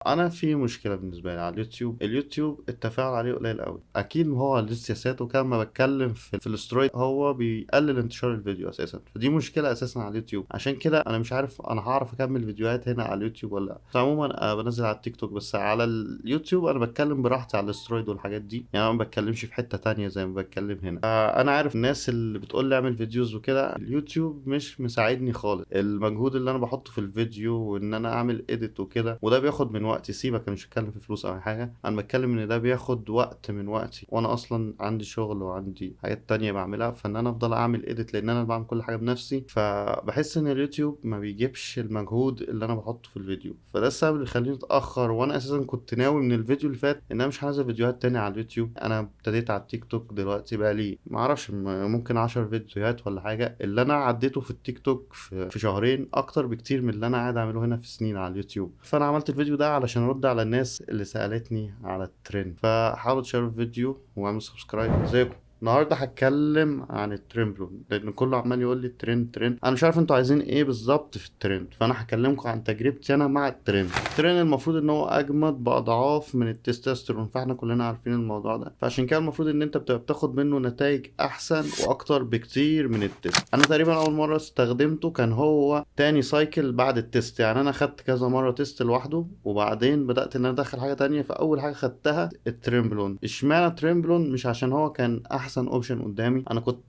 انا في مشكله بالنسبه لي على اليوتيوب التفاعل عليه قليل قوي. اكيد هو ليه سياسات، وكان ما بتكلم في الاسترويد هو بيقلل انتشار الفيديو اساسا، فدي مشكله اساسا على اليوتيوب. عشان كده انا مش عارف انا هعرف اكمل فيديوهات هنا على اليوتيوب ولا لا. بس عموما انا بنزل على التيك توك، بس على اليوتيوب انا بتكلم براحتي على الاسترويد والحاجات دي، يعني انا ما بتكلمش في حته تانية زي ما بتكلم هنا. انا عارف الناس اللي بتقول لي اعمل فيديوز وكده، اليوتيوب مش مساعدني خالص. المجهود اللي انا بحطه في الفيديو وان انا اعمل اديت وكده، وده بياخد من وقتي. سيبك، انا مش بتكلم في فلوس او أي حاجه، انا بتكلم ان ده بياخد وقت من وقتي، وانا اصلا عندي شغل وعندي حاجات تانية بعملها، فان انا افضل اعمل اديت لان انا بعمل كل حاجه بنفسي، فبحس ان اليوتيوب ما بيجيبش المجهود اللي انا بحطه في الفيديو. فده السبب اللي يخليني اتاخر. وانا اساسا كنت ناوي من الفيديو اللي فات ان انا مش هنزل فيديوهات تانية على اليوتيوب. انا ابتديت على التيك توك دلوقتي بقى لي ما اعرفش ممكن 10 فيديوهات ولا حاجه. اللي انا عديته في التيك توك في شهرين اكتر بكتير من اللي انا قاعد اعمله هنا في سنين على اليوتيوب. فانا عملت الفيديو ده علشان ارد على الناس اللي سالتني على الترند. فحاولوا تشاركوا الفيديو واعملوا سبسكرايب. ازيكم؟ النهارده هتكلم عن الترند، لان كله عمال يقول لي الترند. انا مش عارف انتوا عايزين ايه بالظبط في الترند، فانا هكلمكم عن تجربتي انا مع الترند المفروض ان هو اجمد باضعاف من التستوستيرون، فاحنا كلنا عارفين الموضوع ده. فعشان كده المفروض ان انت بتبقى بتاخد منه نتائج احسن واكتر بكتير من التست. انا تقريبا اول مره استخدمته كان هو تاني سايكل بعد التست، يعني انا خدت كذا مره تست لوحده وبعدين بدات ان انا ادخل حاجه تانية. فاول حاجه خدتها التريمبلون. اشمعنى تريمبلون؟ مش عشان هو كان احسن اوبشن قدامي، انا كنت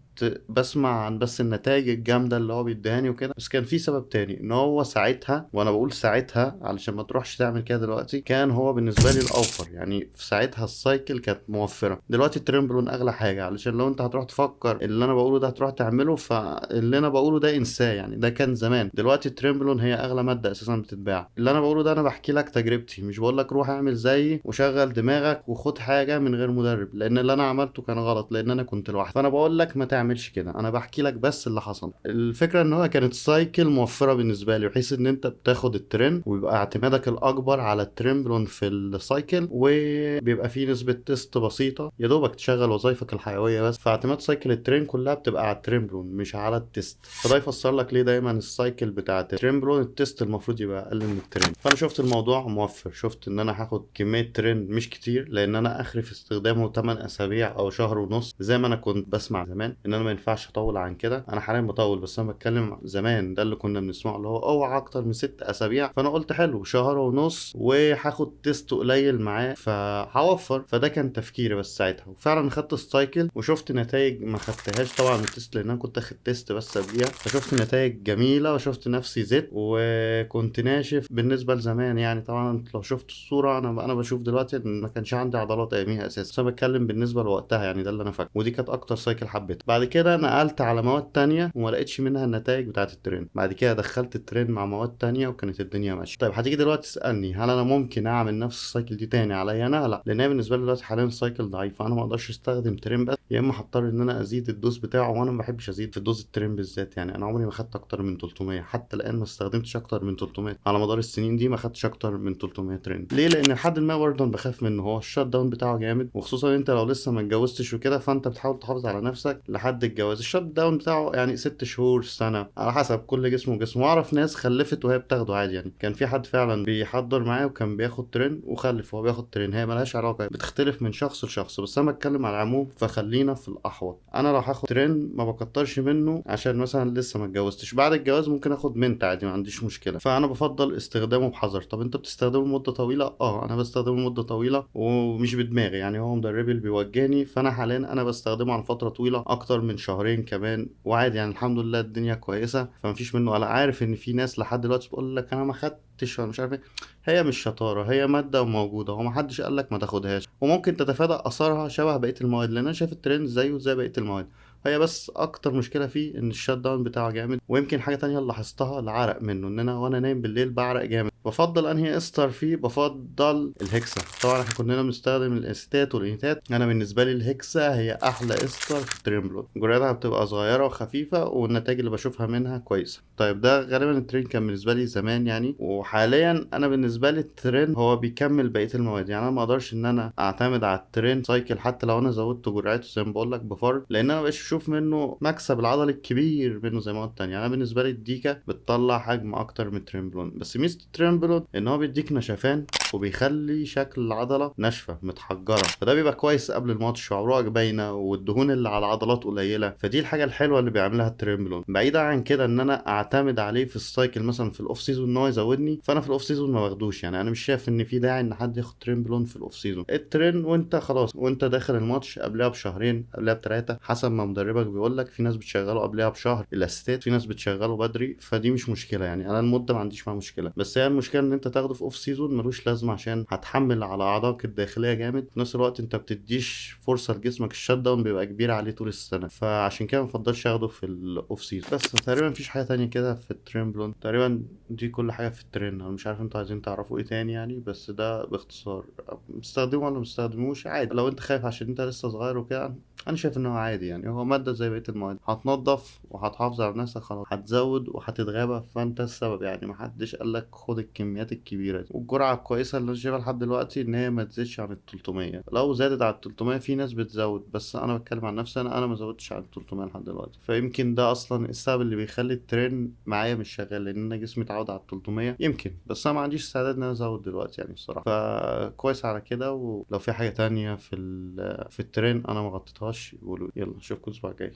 بسمع عن بس النتائج الجامده اللي هو بيديهاني وكده، بس كان في سبب تاني. ان هو ساعتها، وانا بقول ساعتها علشان ما تروحش تعمل كده دلوقتي، كان هو بالنسبه لي الاوفر. يعني في ساعتها السايكل كانت موفره. دلوقتي التريمبلون اغلى حاجه، علشان لو انت هتروح تفكر اللي انا بقوله ده هتروح تعمله، فاللي انا بقوله ده انساه. يعني ده كان زمان، دلوقتي التريمبلون هي اغلى ماده اساسا بتتباع. اللي انا بقوله ده انا بحكي لك تجربتي، مش بقول لك روح اعمل زيي وشغل دماغك وخد حاجه من غير مدرب، لان اللي انا عملته كان غلط، لان انا كنت لوحدي. فانا بقول لك ما تعملش كده، انا بحكي لك بس اللي حصل. الفكره ان هو كانت سايكل موفره بالنسبه لي، بحيث ان انت بتاخد الترند ويبقى اعتمادك الاكبر على التريمبلون في السايكل، وبيبقى فيه نسبه تيست بسيطه يا دوبك تشغل وظائفك الحيويه بس. فاعتماد سايكل الترند كلها بتبقى على التريمبلون مش على التيست. فده يفسر لك ليه دايما السايكل بتاعت التريمبلون التيست المفروض يبقى اقل من الترند. فانا شفت الموضوع موفر، شفت ان انا هاخد كميه ترند مش كتير، لان انا اخري في استخدامه 8 اسابيع او شهر ونص زي ما انا كنت بسمع زمان ان انا ما ينفعش اطول عن كده. انا حاليا بطول، بس انا بتكلم زمان ده اللي كنا بنسمعه اللي هو اوعى اكتر من 6 اسابيع. فانا قلت حلو شهر ونص وهاخد تيست قليل معاه فهوفر. فده كان تفكيري بس ساعتها، وفعلا خدت السايكل وشفت نتائج ما خدتهاش طبعا من التيست، لان انا كنت اخد تيست بس قبليها. فشفت نتائج جميله وشفت نفسي زدت وكنت ناشف بالنسبه لزمان. يعني طبعا انت لو شفت الصوره، انا بشوف دلوقتي ان ما كانش عندي عضلات اياميها اساسا، بس انا بتكلم بالنسبه لوقتها. يعني ده اللي انا فاكره، ودي كانت اكتر سايكل حبيتها. بعد كده نقلت على مواد تانية وما لقيتش منها النتائج بتاعه الترند. بعد كده دخلت الترند مع مواد تانية وكانت الدنيا ماشيه. طيب هتيجي دلوقتي تسالني هل انا ممكن اعمل نفس السايكل دي تاني عليا انا؟ لا، لان هي بالنسبه لي دلوقتي حاليا سايكل ضعيفه. انا ما اقدرش استخدم ترند بس، يا اما هضطر ان انا ازيد الدوز بتاعه، وانا ما بحبش ازيد في دوز الترند بالذات. يعني انا عمري ما خدت اكتر من 300، حتى الان ما استخدمتش اكتر من 300 على مدار السنين دي، ما خدتش اكتر من 300 ترند. ليه؟ لان لحد ما برضه أنا بخاف منه. هو الشات داون بتاعه جامد، وخصوصا انت لو لسه ما اتجوزتش وكده، فانت بتحاول تحافظ على نفسك لحد الجواز. الشات داون بتاعه يعني 6 شهور سنه على حسب كل جسم وجسم. واعرف ناس خلفت وهي بتاخده عادي. يعني كان في حد فعلا بيحضر معاه وكان بياخد ترند وخلف وهو بياخد ترند. هي ملهاش علاقه، بتختلف من شخص لشخص، بس انا بتكلم على العموم. فخلينا في الاحوط. انا لو هاخد ترند ما بكترش منه، عشان مثلا لسه ما اتجوزتش. بعد الجواز ممكن اخد منت عادي، ما عنديش مشكله. فانا بفضل استخدامه بحذر. طب انت بتستخدمه لمده طويله؟ انا بستخدمه لمده طويله ومش بدماغي. يعني هو مدربي اللي بيوجهني. فانا حاليا انا بستخدمه عن فتره طويله اكتر من شهرين كمان، وعادي يعني الحمد لله الدنيا كويسه. فمفيش منه. انا عارف ان في ناس لحد دلوقتي بتقول لك انا ما خدتش ولا مش عارف ايه. هي مش شطاره، هي ماده وموجوده، هو ما حدش قال لك ما تاخدهاش، وممكن تتفادى اثارها شبه بقيه المواد، لان انا شايف الترند زيه زي بقيه المواد. هي بس اكتر مشكله فيه ان الشات داون بتاعه جامد. ويمكن حاجه تانية اللي لاحظتها العرق منه، ان انا وانا نايم بالليل بعرق جامد. بفضل انهي استر فيه؟ بفضل الهكسا. طبعا احنا كلنا بنستخدم الاستات والانيتات، انا بالنسبه لي الهكسا هي احلى استر في التريمبلون. جرعتها بتبقى صغيره وخفيفه والنتائج اللي بشوفها منها كويسه. طيب ده غالبا الترند كان بالنسبه لي زمان يعني، وحاليا انا بالنسبه لي الترند هو بيكمل بقيه المواد. يعني انا ما اقدرش ان انا اعتمد على الترند سايكل حتى لو انا زودت جرعته زي ما بقول لك بفرض، لان انا مبقاش اشوف منه مكسب العضلي الكبير منه زي ما قلت تاني. يعني انا بالنسبه لي الديكا بتطلع حجم اكتر من التريمبلون. بس ميزه التريمبلون التريمبلون ان هو بيديك نشفان وبيخلي شكل العضله ناشفه متحجره، فده بيبقى كويس قبل الماتش وعروقك باينه والدهون اللي على العضلات قليله، فدي الحاجه الحلوه اللي بيعملها التريمبلون. بعيدا عن كده ان انا اعتمد عليه في السايكل مثلا في الاوف سيزون ان هو يزودني، فانا في الاوف سيزون ما باخدوش. يعني انا مش شايف ان في داعي ان حد ياخد تريمبلون في الاوف سيزون. الترين وانت خلاص وانت داخل الماتش قبلها بشهرين قبلها ب3 حسب ما مدربك بيقول لك، في ناس بتشغله قبلها بشهر الاستات، في ناس بتشغله بدري، فدي مش مشكله. يعني انا المده ما عنديش معاها مشكله، بس هي المشكله ان انت تاخده في اوف سيزون ملوش لازمه عشان هتحمل على اعضائك الداخليه جامد، في نفس الوقت انت بتديش فرصه لجسمك، الشت داون بيبقى كبير عليه طول السنه، فعشان كده مفضلش اخده في الاوف سيزون. بس تقريبا مفيش حاجه تانية كده في التريمبلون، تقريبا دي كل حاجه في الترين. انا مش عارف انتوا عايزين تعرفوا ايه تاني يعني، بس ده باختصار. مستخدمه ولا مستخدموش عادي، لو انت خايف عشان انت لسه صغير وكده انا شايف ان هو عادي. يعني هو ماده زي بقيه المواد، هتنضف وهتحافظ على نفسك خلاص، هتزود وهتتغابى، فانت السبب. يعني محدش قالك خد الكميات الكبيره دي. والجرعه الكويسه اللي انا شايفها لحد دلوقتي ان هي ما تزيدش عن ال 300. لو زادت عن ال 300 في ناس بتزود، بس انا بتكلم عن نفسي، انا ما زودتش عن 300 لحد دلوقتي. فيمكن ده اصلا السبب اللي بيخلي الترين معايا مش شغال، لان انا جسمي اتعود على 300 يمكن، بس انا ما عنديش استعداد ان انا ازود دلوقتي يعني الصراحه. فكويس على كده. ولو في حاجه تانية في الترين انا ما غطيتهاش قولوا. يلا اشوفكم الاسبوع الجاي.